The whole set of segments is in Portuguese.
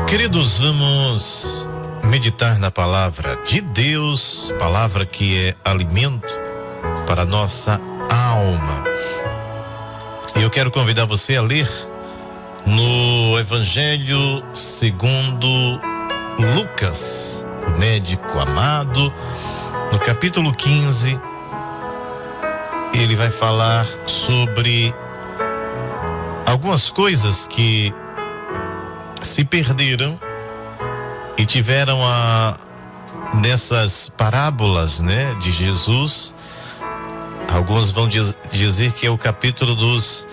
Queridos, vamos meditar na palavra de Deus, palavra que é alimento para a nossa alma. E eu quero convidar você a ler no Evangelho segundo Lucas, o médico amado, no capítulo 15, ele vai falar sobre algumas coisas que se perderam e tiveram nessas parábolas, de Jesus. Alguns vão dizer que é o capítulo dos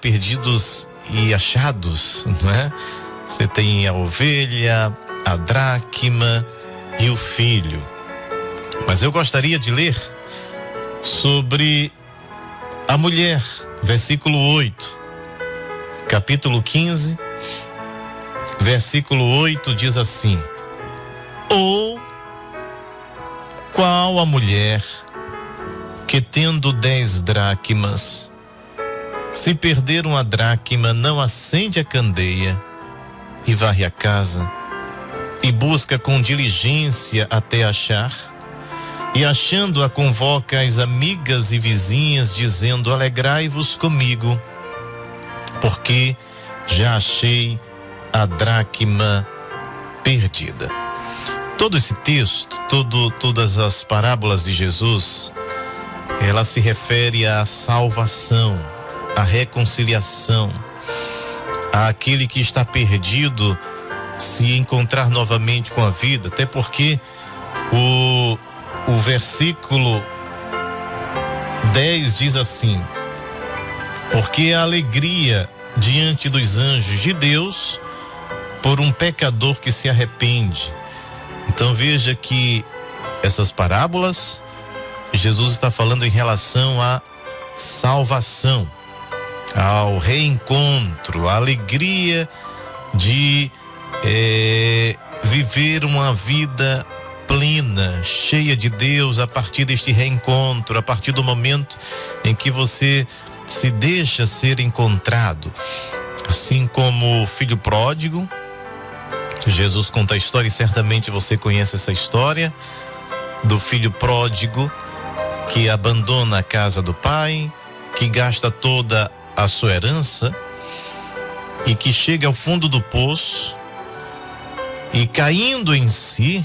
perdidos e achados, Você tem a ovelha, a dracma e o filho. Mas eu gostaria de ler sobre a mulher, versículo 8, capítulo 15, versículo 8 diz assim: ou qual a mulher que tendo 10 dracmas, se perder uma dracma, não acende a candeia e varre a casa e busca com diligência até achar, e achando-a convoca as amigas e vizinhas, dizendo: alegrai-vos comigo, porque já achei a dracma perdida. Todo esse texto, todas as parábolas de Jesus, ela se refere à salvação, à reconciliação, àquele que está perdido se encontrar novamente com a vida. Até porque o versículo 10 diz assim: porque a alegria diante dos anjos de Deus por um pecador que se arrepende. Então veja que essas parábolas, Jesus está falando em relação à salvação, ao reencontro, à alegria de viver uma vida plena, cheia de Deus, a partir deste reencontro, a partir do momento em que você se deixa ser encontrado. Assim como o filho pródigo, Jesus conta a história, e certamente você conhece essa história do filho pródigo que abandona a casa do pai, que gasta toda a sua herança e que chega ao fundo do poço e, caindo em si,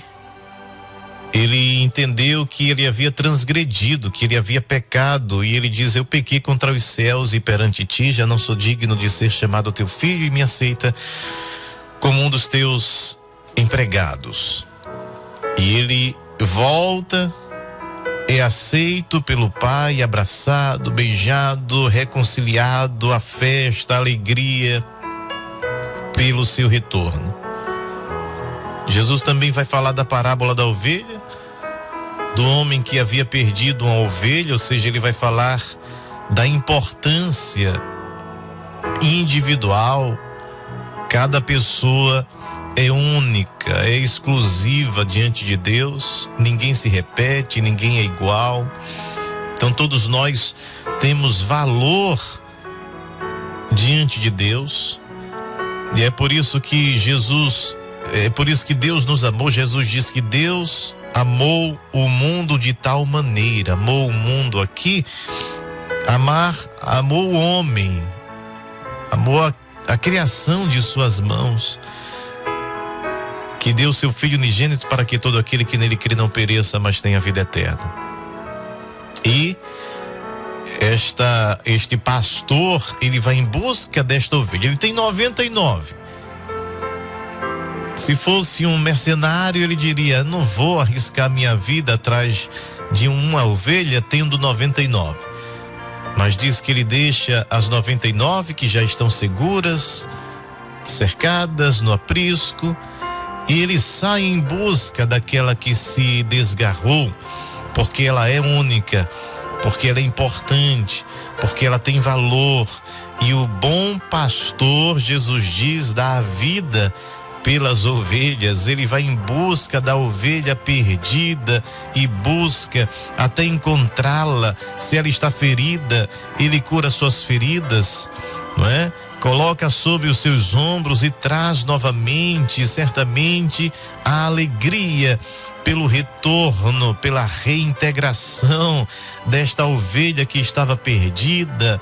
ele entendeu que ele havia transgredido, que ele havia pecado, e ele diz: eu pequei contra os céus e perante ti, já não sou digno de ser chamado teu filho, e me aceita como um dos teus empregados. E ele volta, é aceito pelo pai, abraçado, beijado, reconciliado, a festa, a alegria pelo seu retorno. Jesus também vai falar da parábola da ovelha, do homem que havia perdido uma ovelha, ou seja, ele vai falar da importância individual. Cada pessoa é única, é exclusiva diante de Deus, ninguém se repete, ninguém é igual. Então todos nós temos valor diante de Deus, e é por isso que Deus nos amou. Jesus diz que Deus amou o mundo de tal maneira, amou o mundo aqui, amou o homem, amou a criação de suas mãos, que deu seu Filho unigênito para que todo aquele que nele crê não pereça, mas tenha vida eterna. E este pastor, ele vai em busca desta ovelha. Ele tem 99. Se fosse um mercenário, ele diria: não vou arriscar minha vida atrás de uma ovelha tendo 99. Mas diz que ele deixa as 99 que já estão seguras, cercadas no aprisco, e ele sai em busca daquela que se desgarrou, porque ela é única, porque ela é importante, porque ela tem valor. E o bom pastor, Jesus diz, dá a vida pelas ovelhas, ele vai em busca da ovelha perdida e busca até encontrá-la. Se ela está ferida, ele cura suas feridas, não é? Coloca sobre os seus ombros e traz novamente, certamente, a alegria pelo retorno, pela reintegração desta ovelha que estava perdida,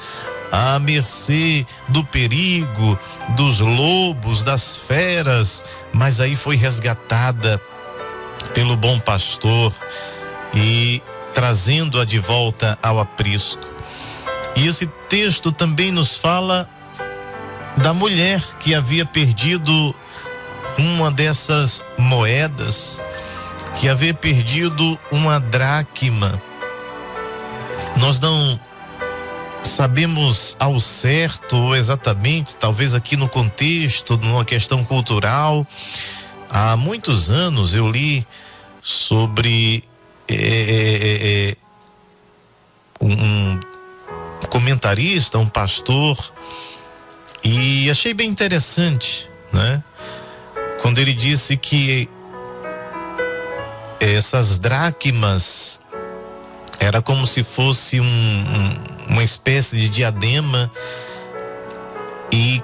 à mercê do perigo, dos lobos, das feras, mas aí foi resgatada pelo bom pastor e trazendo-a de volta ao aprisco. E esse texto também nos fala da mulher que havia perdido uma dessas moedas, que havia perdido uma dracma. Nós não sabemos ao certo ou exatamente, talvez aqui no contexto, numa questão cultural. Há muitos anos eu li sobre um comentarista, um pastor, e achei bem interessante, né? Quando ele disse que essas dracmas era como se fosse uma espécie de diadema e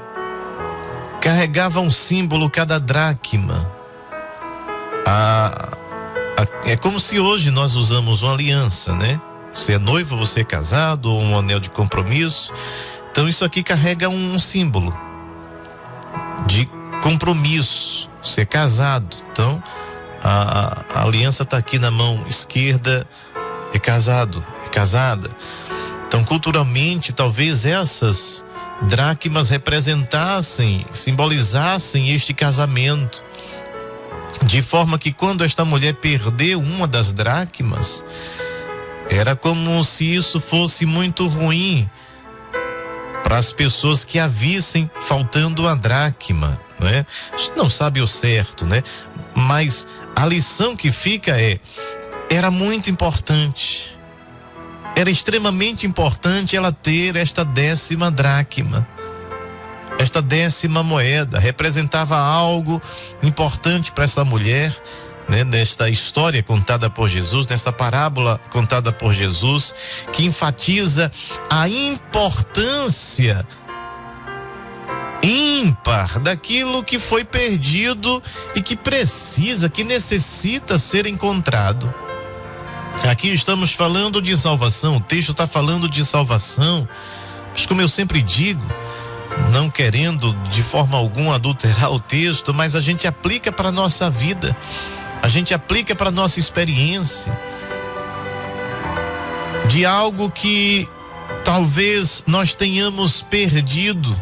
carregava um símbolo cada dracma. É como se hoje nós usamos uma aliança, né? Você é noivo, você é casado, ou um anel de compromisso. Então isso aqui carrega um símbolo de compromisso, ser casado. Então a aliança está aqui na mão esquerda, é casado, é casada. Então culturalmente talvez essas dracmas representassem, simbolizassem este casamento, de forma que quando esta mulher perdeu uma das dracmas, era como se isso fosse muito ruim para as pessoas que a vissem faltando a dracma, né? A gente não sabe o certo, né? Mas a lição que fica era muito importante, era extremamente importante ela ter esta 10ª dracma, esta 10ª moeda. Representava algo importante para essa mulher, né? Nesta história contada por Jesus, nesta parábola contada por Jesus, que enfatiza a importância ímpar daquilo que foi perdido e que precisa, que necessita ser encontrado. Aqui estamos falando de salvação, o texto está falando de salvação, mas como eu sempre digo, não querendo de forma alguma adulterar o texto, mas a gente aplica para a nossa vida, a gente aplica para a nossa experiência de algo que talvez nós tenhamos perdido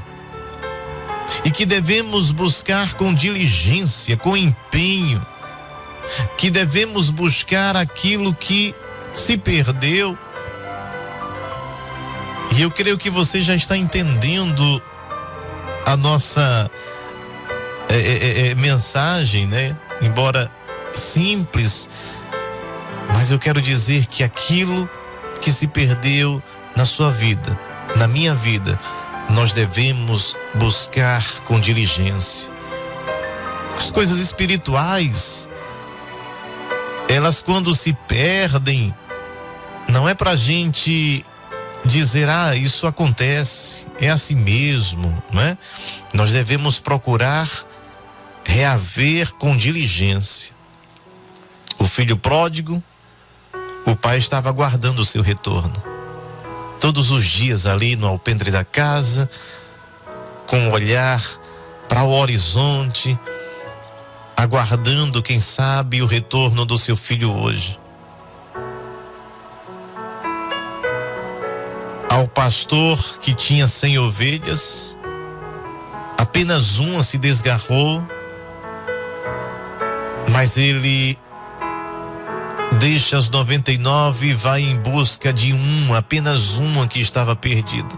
e que devemos buscar com diligência, com empenho, que devemos buscar aquilo que se perdeu. E eu creio que você já está entendendo a nossa mensagem, né? Embora simples, mas eu quero dizer que aquilo que se perdeu na sua vida, na minha vida, nós devemos buscar com diligência. As coisas espirituais, elas quando se perdem, não é pra gente dizer, isso acontece, é assim mesmo, não é? Nós devemos procurar reaver com diligência. O filho pródigo, o pai estava aguardando o seu retorno. Todos os dias ali no alpendre da casa, com o olhar para o horizonte, aguardando, quem sabe, o retorno do seu filho hoje. Ao pastor que tinha 100 ovelhas, apenas uma se desgarrou, mas ele deixa as 99 e vai em busca de apenas uma que estava perdida.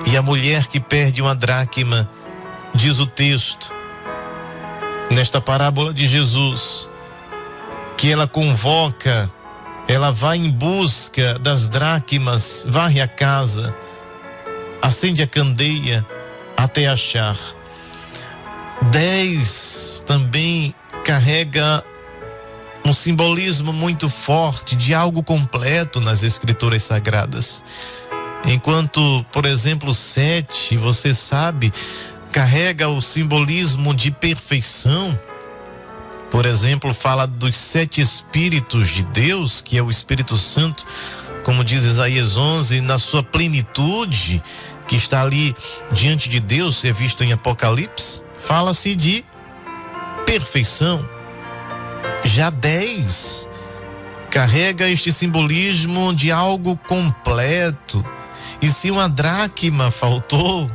E a mulher que perde uma dracma, diz o texto, nesta parábola de Jesus, que ela convoca, ela vai em busca das dracmas, varre a casa, acende a candeia até achar. 10 também carrega um simbolismo muito forte de algo completo nas Escrituras Sagradas. Enquanto, por exemplo, 7, você sabe, carrega o simbolismo de perfeição. Por exemplo, fala dos 7 Espíritos de Deus, que é o Espírito Santo, como diz Isaías 11, na sua plenitude, que está ali diante de Deus, é visto em Apocalipse, fala-se de perfeição. Já 10 carrega este simbolismo de algo completo. E se uma dracma faltou,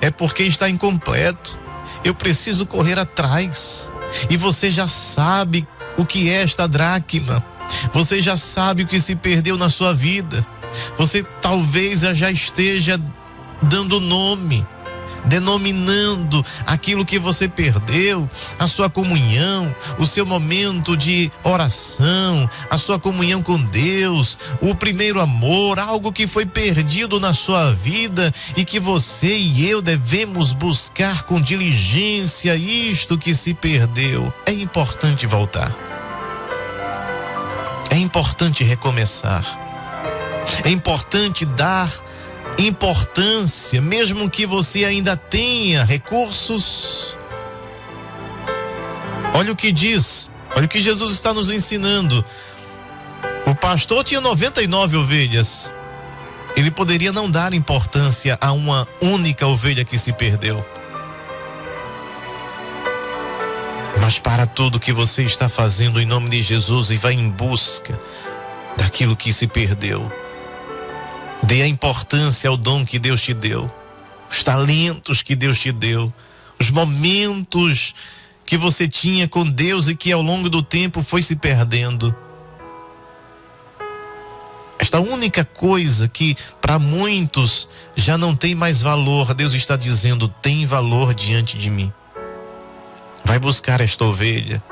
é porque está incompleto. Eu preciso correr atrás. E você já sabe o que é esta dracma. Você já sabe o que se perdeu na sua vida. Você talvez já esteja dando nome, denominando aquilo que você perdeu, a sua comunhão, o seu momento de oração, a sua comunhão com Deus, o primeiro amor, algo que foi perdido na sua vida e que você e eu devemos buscar com diligência isto que se perdeu. É importante voltar. É importante recomeçar. É importante dar importância, mesmo que você ainda tenha recursos. Olha o que diz, olha o que Jesus está nos ensinando. O pastor tinha 99 ovelhas. Ele poderia não dar importância a uma única ovelha que se perdeu. Mas para tudo que você está fazendo em nome de Jesus e vai em busca daquilo que se perdeu, dê a importância ao dom que Deus te deu, os talentos que Deus te deu, os momentos que você tinha com Deus e que ao longo do tempo foi se perdendo. Esta única coisa que para muitos já não tem mais valor, Deus está dizendo, tem valor diante de mim. Vai buscar esta ovelha.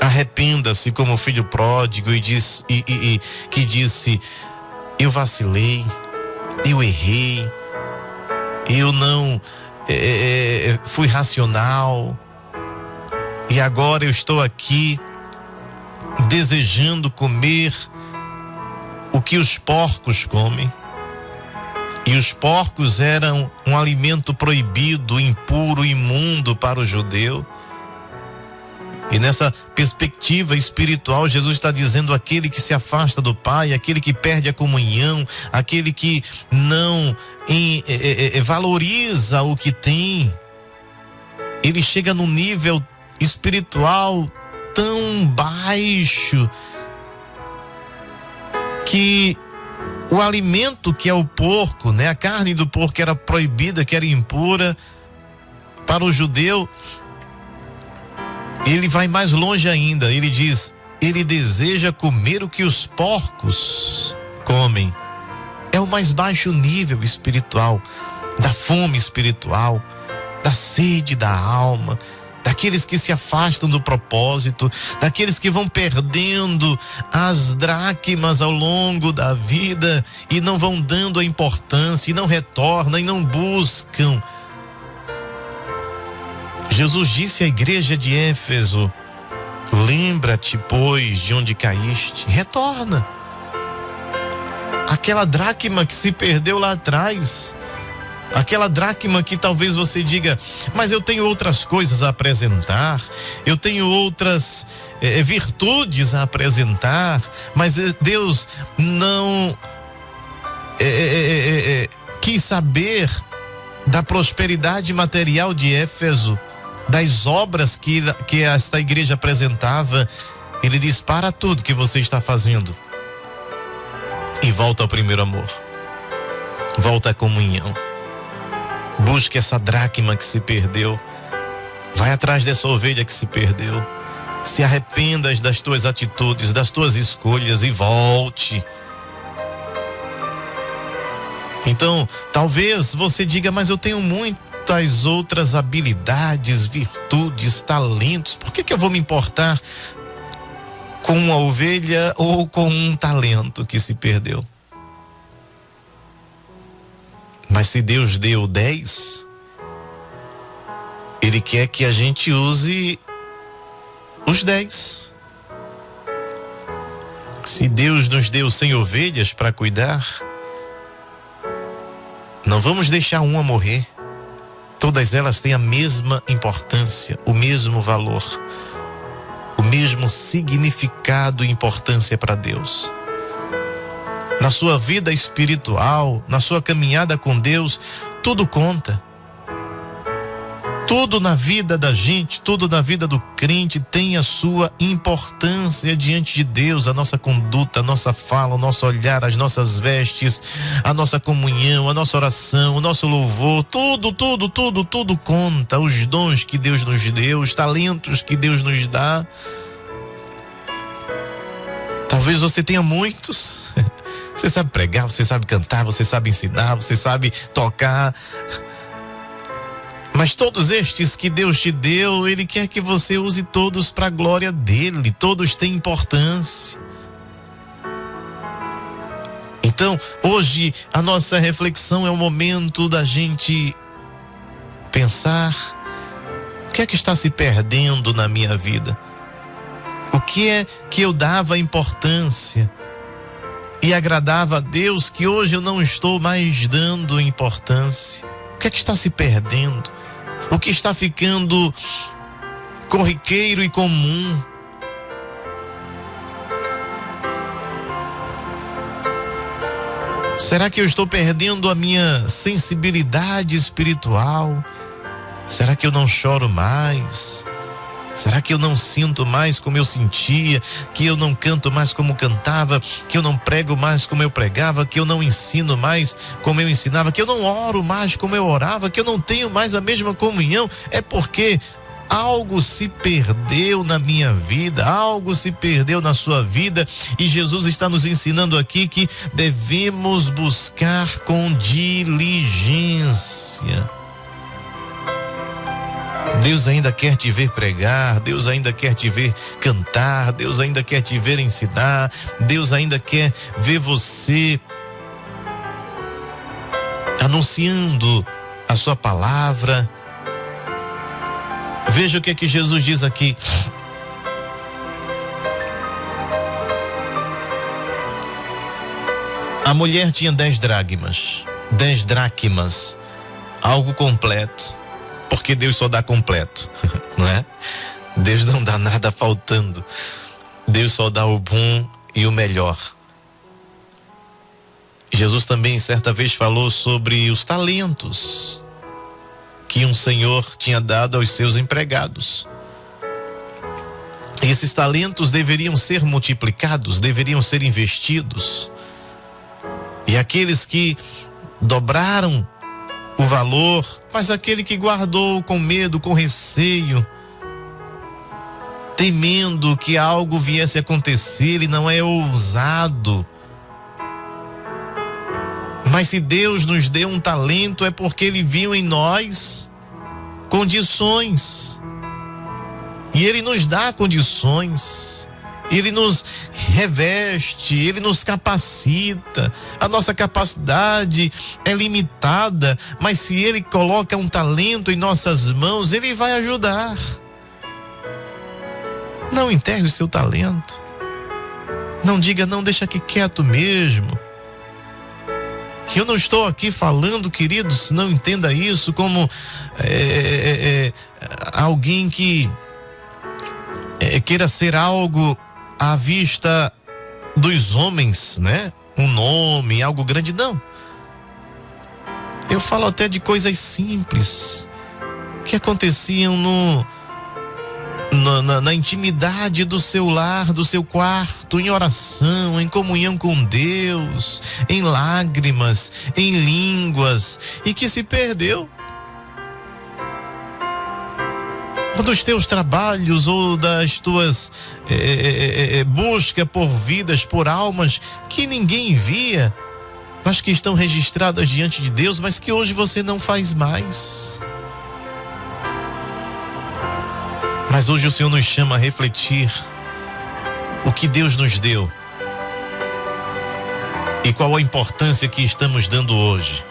Arrependa-se como o filho pródigo que disse, eu vacilei, eu errei, eu não fui racional e agora eu estou aqui desejando comer o que os porcos comem. E os porcos eram um alimento proibido, impuro, imundo para o judeu. E nessa perspectiva espiritual, Jesus está dizendo, aquele que se afasta do Pai, aquele que perde a comunhão, aquele que não valoriza o que tem, ele chega num nível espiritual tão baixo que o alimento que é o porco, né, a carne do porco era proibida, que era impura para o judeu. Ele vai mais longe ainda, ele diz, ele deseja comer o que os porcos comem. É o mais baixo nível espiritual, da fome espiritual, da sede da alma, daqueles que se afastam do propósito, daqueles que vão perdendo as dracmas ao longo da vida e não vão dando a importância, e não retornam, e não buscam. Jesus disse à igreja de Éfeso, lembra-te, pois, de onde caíste, retorna. Aquela dracma que se perdeu lá atrás, aquela dracma que talvez você diga, mas eu tenho outras coisas a apresentar, eu tenho outras virtudes a apresentar, mas Deus não quis saber da prosperidade material de Éfeso, das obras que esta igreja apresentava. Ele diz, para tudo que você está fazendo e volta ao primeiro amor, volta à comunhão, busque essa dracma que se perdeu, vai atrás dessa ovelha que se perdeu, se arrependas das tuas atitudes, das tuas escolhas e volte. Então, talvez você diga, mas eu tenho muitas outras habilidades, virtudes, talentos, por que eu vou me importar com uma ovelha ou com um talento que se perdeu? Mas se Deus deu 10, Ele quer que a gente use os 10. Se Deus nos deu 100 ovelhas para cuidar, não vamos deixar uma morrer. Todas elas têm a mesma importância, o mesmo valor, o mesmo significado e importância para Deus. Na sua vida espiritual, na sua caminhada com Deus, tudo conta. Tudo na vida da gente, tudo na vida do crente tem a sua importância diante de Deus. A nossa conduta, a nossa fala, o nosso olhar, as nossas vestes, a nossa comunhão, a nossa oração, o nosso louvor, tudo conta. Os dons que Deus nos deu, os talentos que Deus nos dá. Talvez você tenha muitos. Você sabe pregar, você sabe cantar, você sabe ensinar, você sabe tocar. Mas todos estes que Deus te deu, Ele quer que você use todos para a glória dEle. Todos têm importância. Então, hoje, a nossa reflexão é o momento da gente pensar: o que é que está se perdendo na minha vida? O que é que eu dava importância e agradava a Deus que hoje eu não estou mais dando importância? O que é que está se perdendo? O que está ficando corriqueiro e comum? Será que eu estou perdendo a minha sensibilidade espiritual? Será que eu não choro mais? Será que eu não sinto mais como eu sentia? Que eu não canto mais como cantava? Que eu não prego mais como eu pregava? Que eu não ensino mais como eu ensinava? Que eu não oro mais como eu orava? Que eu não tenho mais a mesma comunhão? É porque algo se perdeu na minha vida, algo se perdeu na sua vida, e Jesus está nos ensinando aqui que devemos buscar com diligência. Deus ainda quer te ver pregar, Deus ainda quer te ver cantar, Deus ainda quer te ver ensinar, Deus ainda quer ver você anunciando a sua palavra. Veja o que é que Jesus diz aqui. A mulher tinha 10 dracmas, algo completo. Porque Deus só dá completo, não é? Deus não dá nada faltando. Deus só dá o bom e o melhor. Jesus também certa vez falou sobre os talentos que um senhor tinha dado aos seus empregados. E esses talentos deveriam ser multiplicados, deveriam ser investidos. E aqueles que dobraram o valor, mas aquele que guardou com medo, com receio, temendo que algo viesse a acontecer, ele não é ousado. Mas se Deus nos deu um talento, é porque Ele viu em nós condições. E Ele nos dá condições. Ele nos reveste, Ele nos capacita. A nossa capacidade é limitada, mas se Ele coloca um talento em nossas mãos, Ele vai ajudar. Não enterre o seu talento. Não diga, não, deixa aqui quieto mesmo. Eu não estou aqui falando, queridos, não entenda isso como alguém que queira ser algo à vista dos homens, né? Um nome, algo grande, não. Eu falo até de coisas simples que aconteciam na intimidade do seu lar, do seu quarto, em oração, em comunhão com Deus, em lágrimas, em línguas, e que se perdeu. Dos teus trabalhos ou das tuas busca por vidas, por almas que ninguém via, mas que estão registradas diante de Deus, mas que hoje você não faz mais. Mas hoje o Senhor nos chama a refletir o que Deus nos deu e qual a importância que estamos dando hoje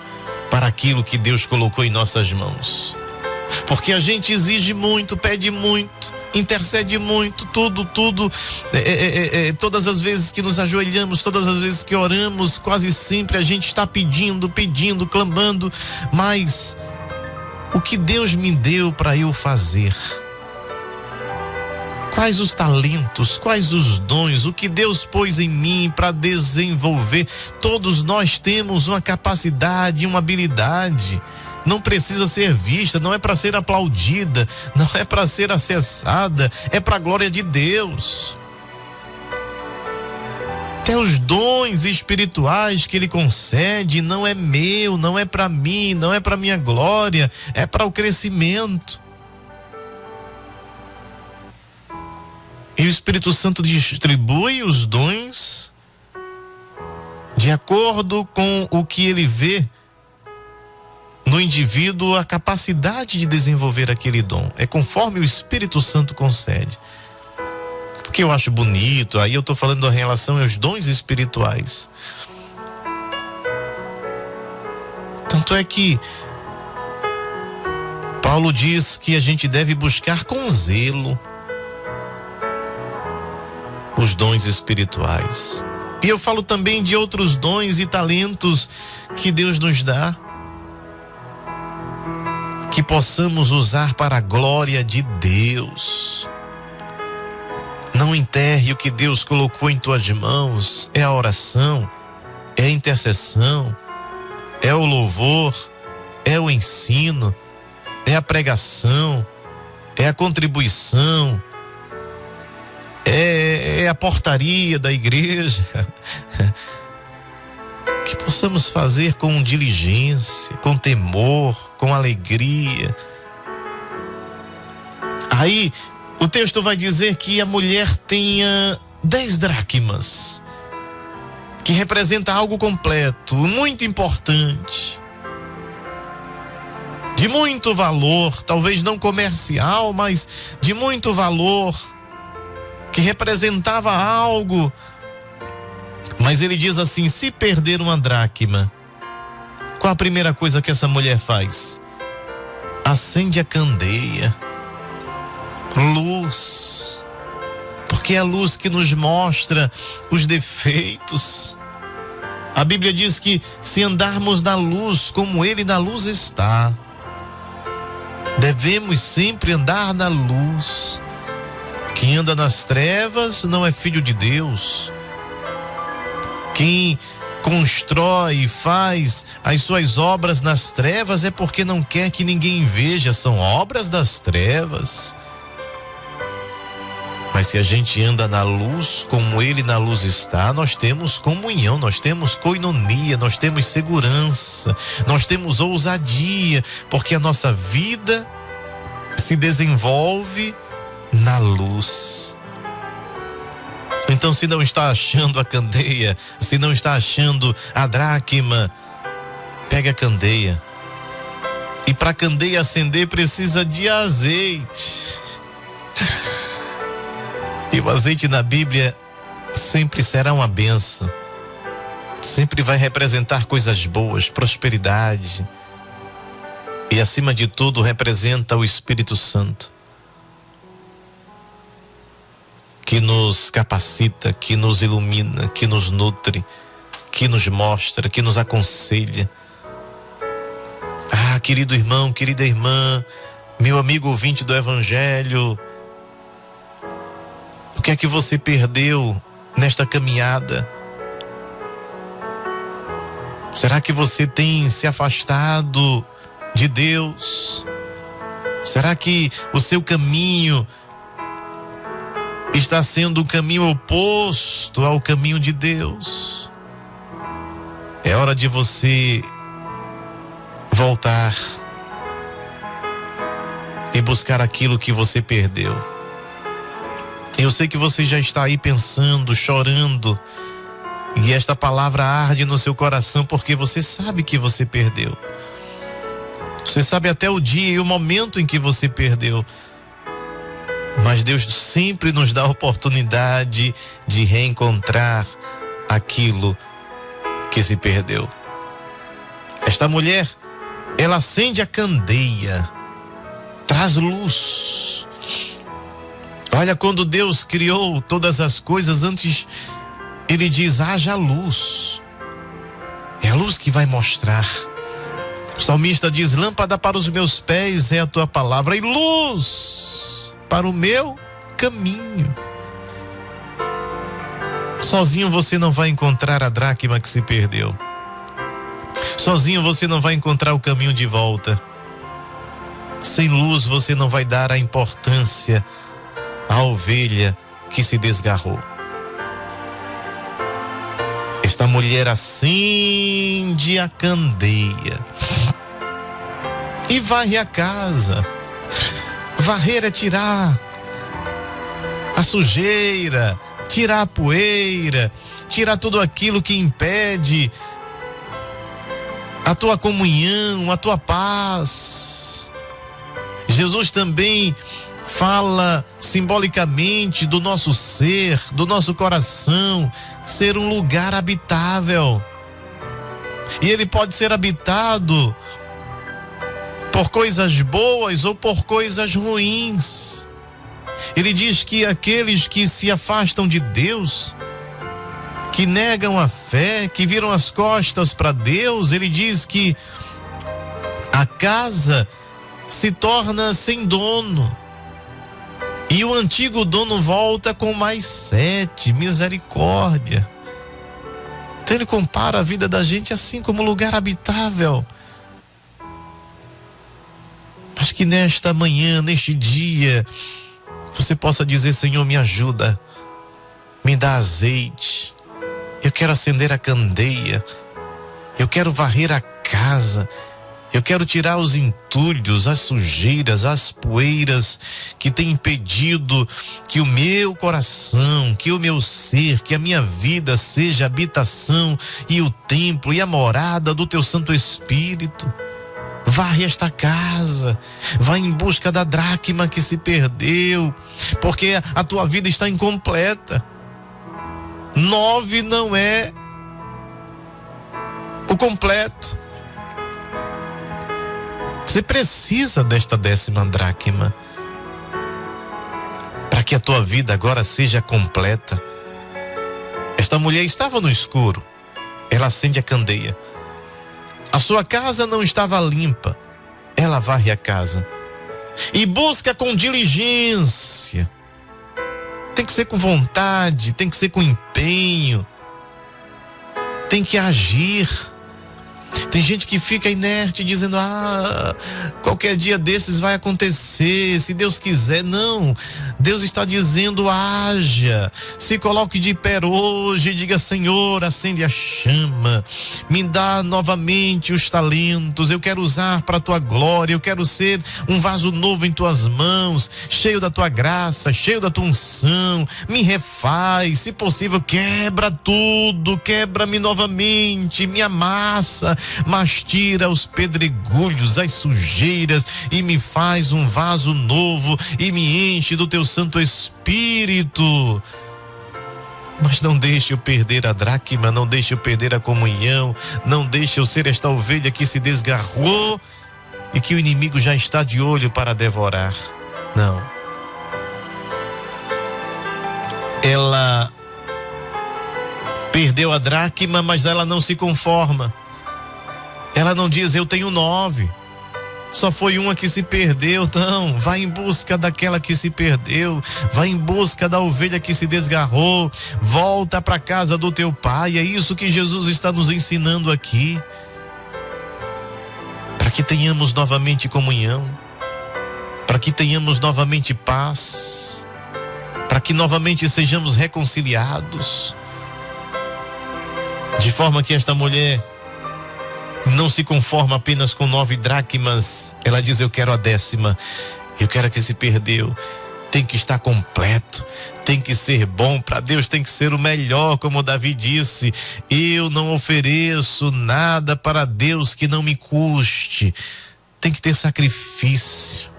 para aquilo que Deus colocou em nossas mãos. Porque a gente exige muito, pede muito, intercede muito, tudo, todas as vezes que nos ajoelhamos, todas as vezes que oramos, quase sempre a gente está pedindo, clamando, mas o que Deus me deu para eu fazer? Quais os talentos, quais os dons, o que Deus pôs em mim para desenvolver? Todos nós temos uma capacidade, uma habilidade. Não precisa ser vista, não é para ser aplaudida, não é para ser acessada, é para a glória de Deus. Até os dons espirituais que Ele concede não é meu, não é para mim, não é para minha glória, é para o crescimento. E o Espírito Santo distribui os dons de acordo com o que ele vê no indivíduo, a capacidade de desenvolver aquele dom. É conforme o Espírito Santo concede. Porque eu acho bonito, aí eu estou falando da relação aos dons espirituais. Tanto é que Paulo diz que a gente deve buscar com zelo os dons espirituais. E eu falo também de outros dons e talentos que Deus nos dá, que possamos usar para a glória de Deus. Não enterre o que Deus colocou em tuas mãos. É a oração, é a intercessão, é o louvor, é o ensino, é a pregação, é a contribuição, é a portaria da igreja. Que possamos fazer com diligência, com temor, com alegria. Aí o texto vai dizer que a mulher tenha 10 dracmas, que representa algo completo, muito importante, de muito valor, talvez não comercial, mas de muito valor, que representava algo. Mas ele diz assim: se perder uma dracma, qual a primeira coisa que essa mulher faz? Acende a candeia, luz, porque é a luz que nos mostra os defeitos. A Bíblia diz que se andarmos na luz como Ele na luz está, devemos sempre andar na luz. Quem anda nas trevas não é filho de Deus. Quem constrói e faz as suas obras nas trevas é porque não quer que ninguém veja, são obras das trevas. Mas se a gente anda na luz, como Ele na luz está, nós temos comunhão, nós temos coinonia, nós temos segurança, nós temos ousadia, porque a nossa vida se desenvolve na luz. Então, se não está achando a candeia, se não está achando a dracma, pega a candeia. E para a candeia acender precisa de azeite. E o azeite na Bíblia sempre será uma bênção. Sempre vai representar coisas boas, prosperidade. E acima de tudo representa o Espírito Santo, que nos capacita, que nos ilumina, que nos nutre, que nos mostra, que nos aconselha. Ah, querido irmão, querida irmã, meu amigo ouvinte do Evangelho, o que é que você perdeu nesta caminhada? Será que você tem se afastado de Deus? Será que o seu caminho está sendo o caminho oposto ao caminho de Deus? É hora de você voltar e buscar aquilo que você perdeu. Eu sei que você já está aí pensando, chorando, e esta palavra arde no seu coração porque você sabe que você perdeu. Você sabe até o dia e o momento em que você perdeu. Mas Deus sempre nos dá a oportunidade de reencontrar aquilo que se perdeu. Esta mulher, ela acende a candeia. traz luz. Olha, quando Deus criou todas as coisas, antes Ele diz: haja luz. É a luz que vai mostrar. O salmista diz: lâmpada para os meus pés é a tua palavra e luz para o meu caminho. Sozinho você não vai encontrar a dracma que se perdeu. Sozinho você não vai encontrar o caminho de volta. Sem luz você não vai dar a importância à ovelha que se desgarrou. Esta mulher acende a candeia e varre a casa. Varrer é tirar a sujeira, tirar a poeira, tirar tudo aquilo que impede a tua comunhão, a tua paz. Jesus também fala simbolicamente do nosso ser, do nosso coração, ser um lugar habitável. E ele pode ser habitado por coisas boas ou por coisas ruins. Ele diz que aqueles que se afastam de Deus, que negam a fé, que viram as costas para Deus, ele diz que a casa se torna sem dono. E o antigo dono volta com mais 7, misericórdia. Então ele compara a vida da gente assim como lugar habitável. Mas que nesta manhã, neste dia, você possa dizer: Senhor, me ajuda, me dá azeite, eu quero acender a candeia, eu quero varrer a casa, eu quero tirar os entulhos, as sujeiras, as poeiras que têm impedido que o meu coração, que o meu ser, que a minha vida seja a habitação e o templo e a morada do teu Santo Espírito. Varre esta casa, vai em busca da dracma que se perdeu, porque a tua vida está incompleta. 9 não é o completo. Você precisa desta 10ª dracma para que a tua vida agora seja completa. Esta mulher estava no escuro, ela acende a candeia. A sua casa não estava limpa, ela varre a casa e busca com diligência. Tem que ser com vontade, tem que ser com empenho, tem que agir. Tem gente que fica inerte dizendo: qualquer dia desses vai acontecer, se Deus quiser. Não, Deus está dizendo: haja, se coloque de pé hoje e diga: Senhor, acende a chama, me dá novamente os talentos, eu quero usar para a tua glória, eu quero ser um vaso novo em tuas mãos, cheio da tua graça, cheio da tua unção. Me refaz, se possível quebra tudo, quebra-me novamente, me amassa, mas tira os pedregulhos, as sujeiras e me faz um vaso novo e me enche do teu Santo Espírito. Mas não deixe eu perder a dracma, não deixe eu perder a comunhão, não deixe eu ser esta ovelha que se desgarrou e que o inimigo já está de olho para devorar. Não. Ela perdeu a dracma, mas ela não se conforma. Ela não diz: eu tenho 9, só foi uma que se perdeu. Não, vai em busca daquela que se perdeu, vai em busca da ovelha que se desgarrou, volta para a casa do teu pai. É isso que Jesus está nos ensinando aqui, para que tenhamos novamente comunhão, para que tenhamos novamente paz, para que novamente sejamos reconciliados, de forma que esta mulher não se conforma apenas com 9 dracmas. Ela diz: eu quero a 10ª, eu quero a que se perdeu. Tem que estar completo, tem que ser bom para Deus, tem que ser o melhor, como Davi disse: eu não ofereço nada para Deus que não me custe. Tem que ter sacrifício,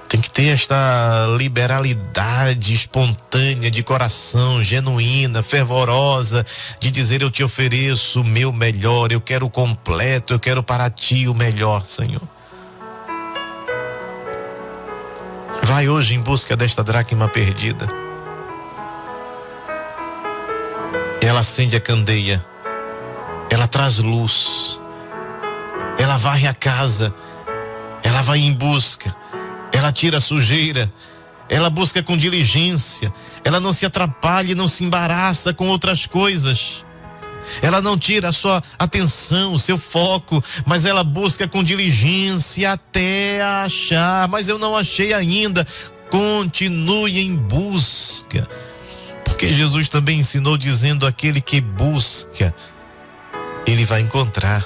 tem que ter esta liberalidade espontânea de coração, genuína, fervorosa, de dizer: eu te ofereço o meu melhor, eu quero o completo, eu quero para ti o melhor, Senhor. Vai hoje em busca desta dracma perdida. Ela acende a candeia, ela traz luz, ela varre a casa, ela vai em busca, ela tira a sujeira, ela busca com diligência, ela não se atrapalha e não se embaraça com outras coisas. Ela não tira a sua atenção, o seu foco, mas ela busca com diligência até achar. Mas eu não achei ainda. Continue em busca, porque Jesus também ensinou dizendo: aquele que busca, ele vai encontrar.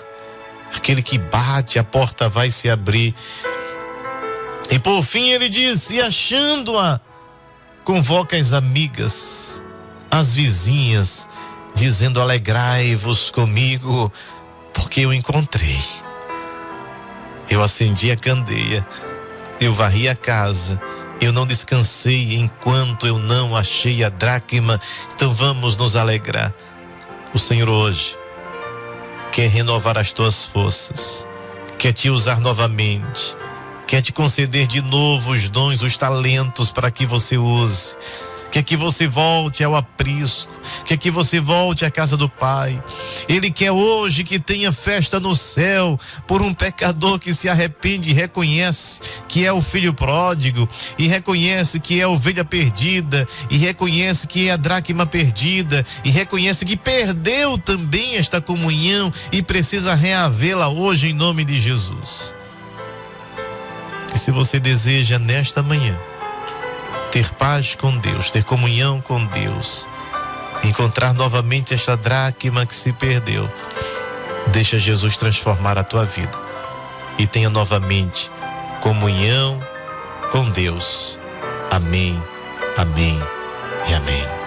Aquele que bate, a porta vai se abrir. E por fim ele diz: e achando-a, convoca as amigas, as vizinhas, dizendo: alegrai-vos comigo, porque eu encontrei. Eu acendi a candeia, eu varri a casa, eu não descansei enquanto eu não achei a dracma. Então vamos nos alegrar. O Senhor hoje quer renovar as tuas forças, quer te usar novamente, quer te conceder de novo os dons, os talentos para que você use. Quer que você volte ao aprisco, quer que você volte à casa do Pai. Ele quer hoje que tenha festa no céu por um pecador que se arrepende e reconhece que é o filho pródigo, e reconhece que é a ovelha perdida, e reconhece que é a dracma perdida, e reconhece que perdeu também esta comunhão e precisa reavê-la hoje em nome de Jesus. E se você deseja nesta manhã ter paz com Deus, ter comunhão com Deus, encontrar novamente esta dracma que se perdeu, deixa Jesus transformar a tua vida e tenha novamente comunhão com Deus. Amém, amém e amém.